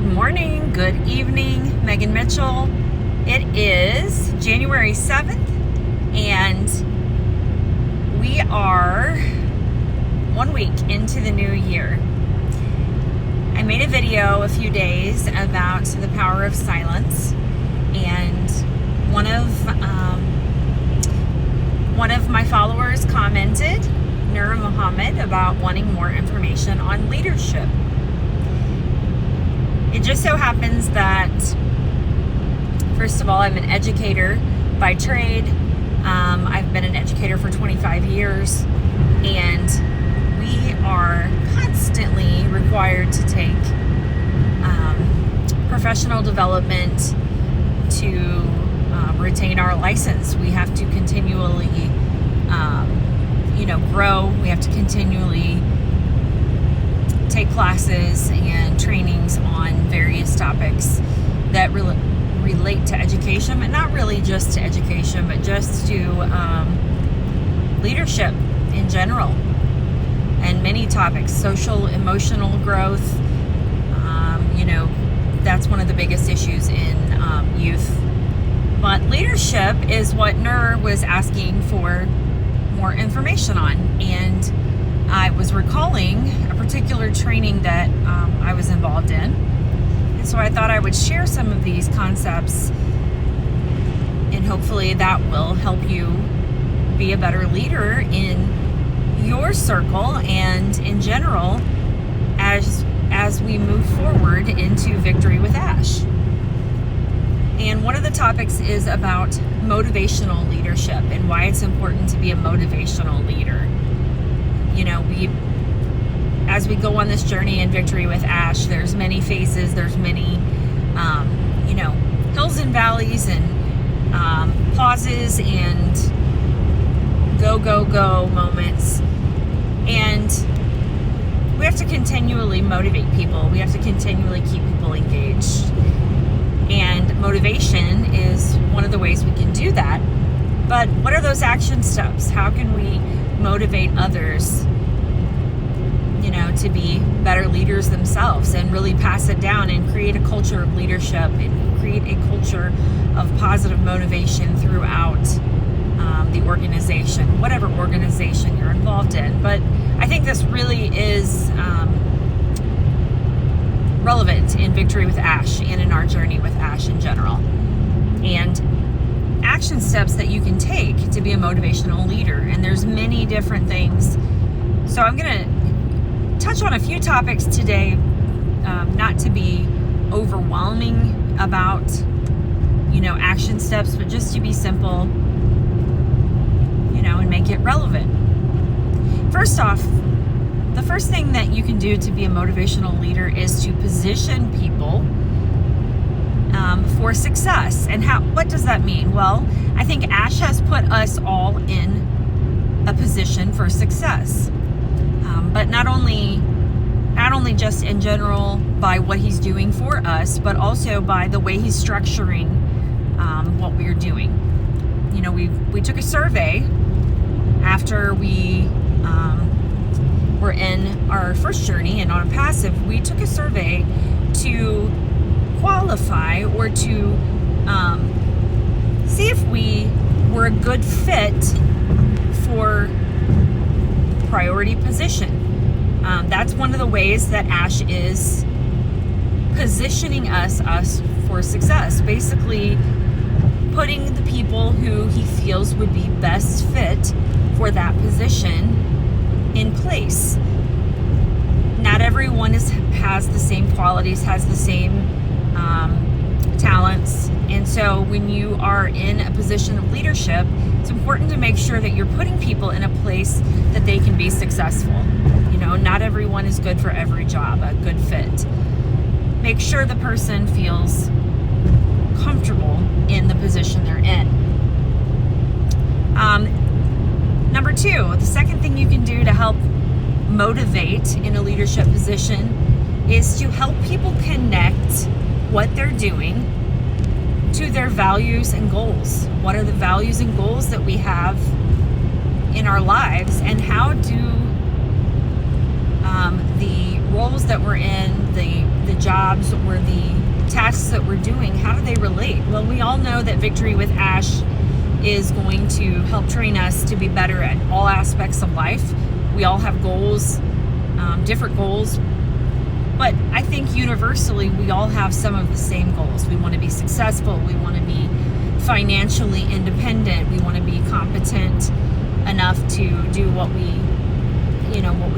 Good morning, good evening, Megan Mitchell. It is January 7th, and we are 1 week into the new year. I made a video a few days about the power of silence, and one of my followers commented, Nur Muhammad, about wanting more information on leadership. It just so happens that, first of all, I'm an educator by trade. I've been an educator for 25 years, and we are constantly required to take professional development to retain our license. We have to continually, grow. We have to continually take classes and trainings on various topics that relate to education, but not really just to education, but just to leadership in general, and many topics, social, emotional growth. That's one of the biggest issues in youth. But leadership is what Nur was asking for more information on, and I was recalling a particular training that I was involved in, and so I thought I would share some of these concepts, and hopefully that will help you be a better leader in your circle and in general as we move forward into Victory with Ash. And one of the topics is about motivational leadership and why it's important to be a motivational leader. As we go on this journey in Victory with Ash, there's many phases, there's many, hills and valleys and pauses and go moments. And we have to continually motivate people. We have to continually keep people engaged. And motivation is one of the ways we can do that. But what are those action steps? How can we motivate others, to be better leaders themselves and really pass it down and create a culture of leadership and create a culture of positive motivation throughout the organization, whatever organization you're involved in. But I think this really is relevant in Victory with Ash and in our journey with Ash in general. And action steps that you can take to be a motivational leader. And there's many different things. So I'm going to touch on a few topics today, not to be overwhelming about, action steps, but just to be simple, and make it relevant. First off, the first thing that you can do to be a motivational leader is to position people for success. And what does that mean? Well, I think Ash has put us all in a position for success, but not only just in general by what he's doing for us, but also by the way he's structuring what we're doing. We took a survey after we were in our first journey and on a passive. We took a survey to qualify or to see if we were a good fit for priority position. That's one of the ways that Ash is positioning us for success. Basically, putting the people who he feels would be best fit for that position in place. Not everyone has the same qualities, has the same talents, and so when you are in a position of leadership, it's important to make sure that you're putting people in a place that they can be successful. Not everyone is good for every job, a good fit. Make sure the person feels comfortable in the position they're in. Number two, the second thing you can do to help motivate in a leadership position is to help people connect what they're doing to their values and goals. What are the values and goals that we have in our lives, and how do the roles that we're in, the jobs or the tasks that we're doing, how do they relate? Well, we all know that Victory with Ash is going to help train us to be better at all aspects of life. We all have goals, different goals, but I think universally we all have some of the same goals. We want to be successful. We want to be financially independent. We want to be competent enough to do what we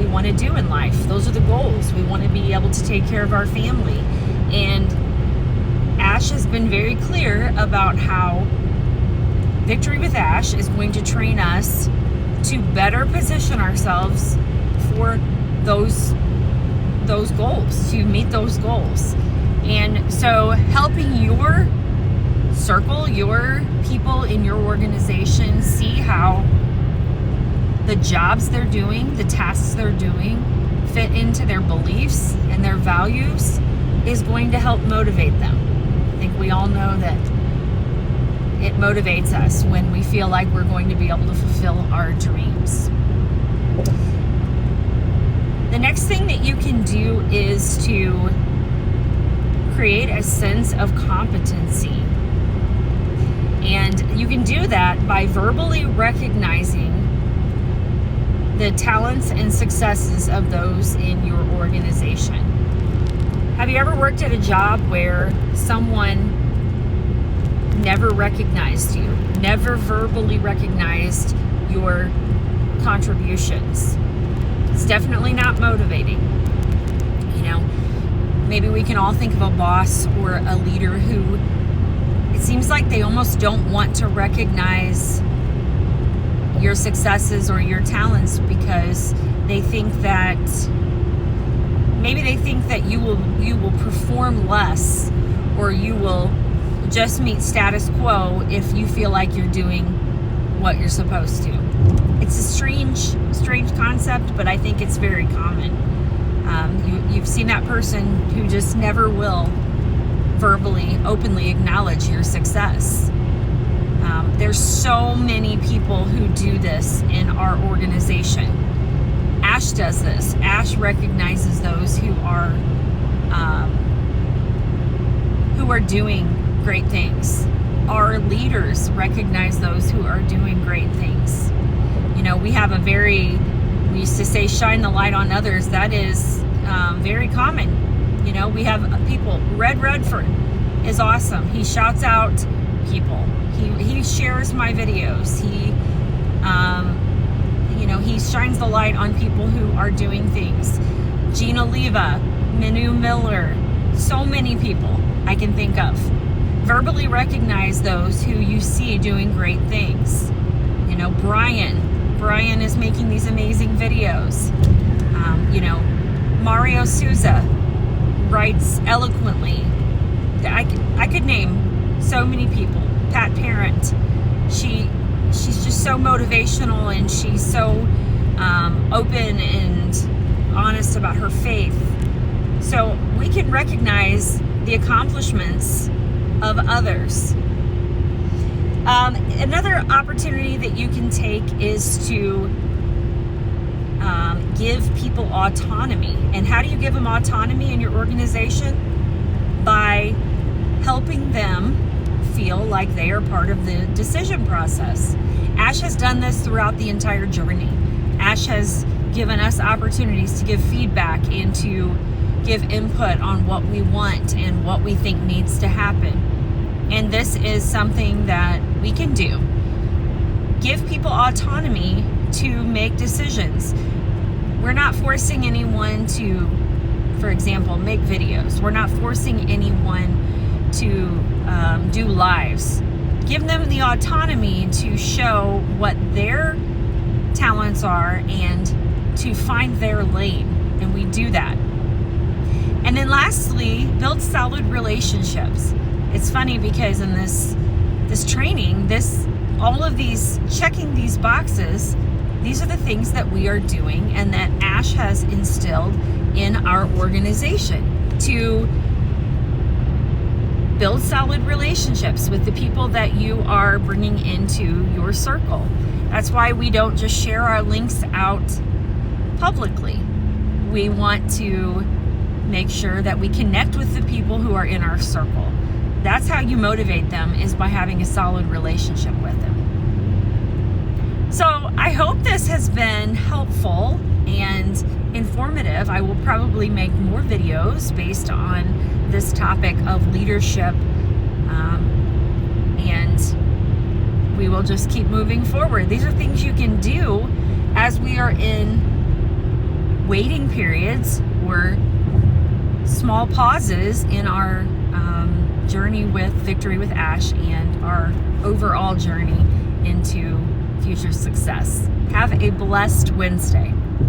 want to do in life. Those are the goals. We want to be able to take care of our family. And Ash has been very clear about how Victory with Ash is going to train us to better position ourselves for those goals, to meet those goals. And so helping your circle, your people in your organization see how the jobs they're doing, the tasks they're doing fit into their beliefs and their values is going to help motivate them. I think we all know that it motivates us when we feel like we're going to be able to fulfill our dreams. The next thing that you can do is to create a sense of competency. And you can do that by verbally recognizing the talents and successes of those in your organization. Have you ever worked at a job where someone never recognized you, never verbally recognized your contributions? It's definitely not motivating. Maybe we can all think of a boss or a leader who it seems like they almost don't want to recognize your successes or your talents because they think that you will perform less, or you will just meet status quo if you feel like you're doing what you're supposed to. It's a strange concept, but I think it's very common. You've seen that person who just never will verbally, openly acknowledge your success. There's so many people who do this in our organization. Ash does this. Ash recognizes those who are doing great things. Our leaders recognize those who are doing great things. We used to say shine the light on others. That is very common. We have people. Red Redford is awesome. He shouts out people. He shares my videos. He shines the light on people who are doing things. Gina Leva, Minu Miller, so many people I can think of. Verbally recognize those who you see doing great things. Brian is making these amazing videos. Mario Souza writes eloquently. I could name so many people. Pat Parent, she's just so motivational, and she's so open and honest about her faith. So we can recognize the accomplishments of others. Another opportunity that you can take is to give people autonomy. And how do you give them autonomy in your organization? By helping them feel like they are part of the decision process. Ash has done this throughout the entire journey. Ash has given us opportunities to give feedback and to give input on what we want and what we think needs to happen. And this is something that we can do. Give people autonomy to make decisions. We're not forcing anyone to, for example, make videos. We're not forcing anyone to do lives. Give them the autonomy to show what their talents are and to find their lane. And we do that. And then lastly, build solid relationships. It's funny because in this training, all of these, checking these boxes, these are the things that we are doing and that Ash has instilled in our organization to build solid relationships with the people that you are bringing into your circle. That's why we don't just share our links out publicly. we want to make sure that we connect with the people who are in our circle. That's how you motivate them, is by having a solid relationship with them. So I hope this has been helpful and informative. I will probably make more videos based on this topic of leadership, and we will just keep moving forward. These are things you can do as we are in waiting periods or small pauses in our journey with Victory with Ash and our overall journey into future success. Have a blessed Wednesday.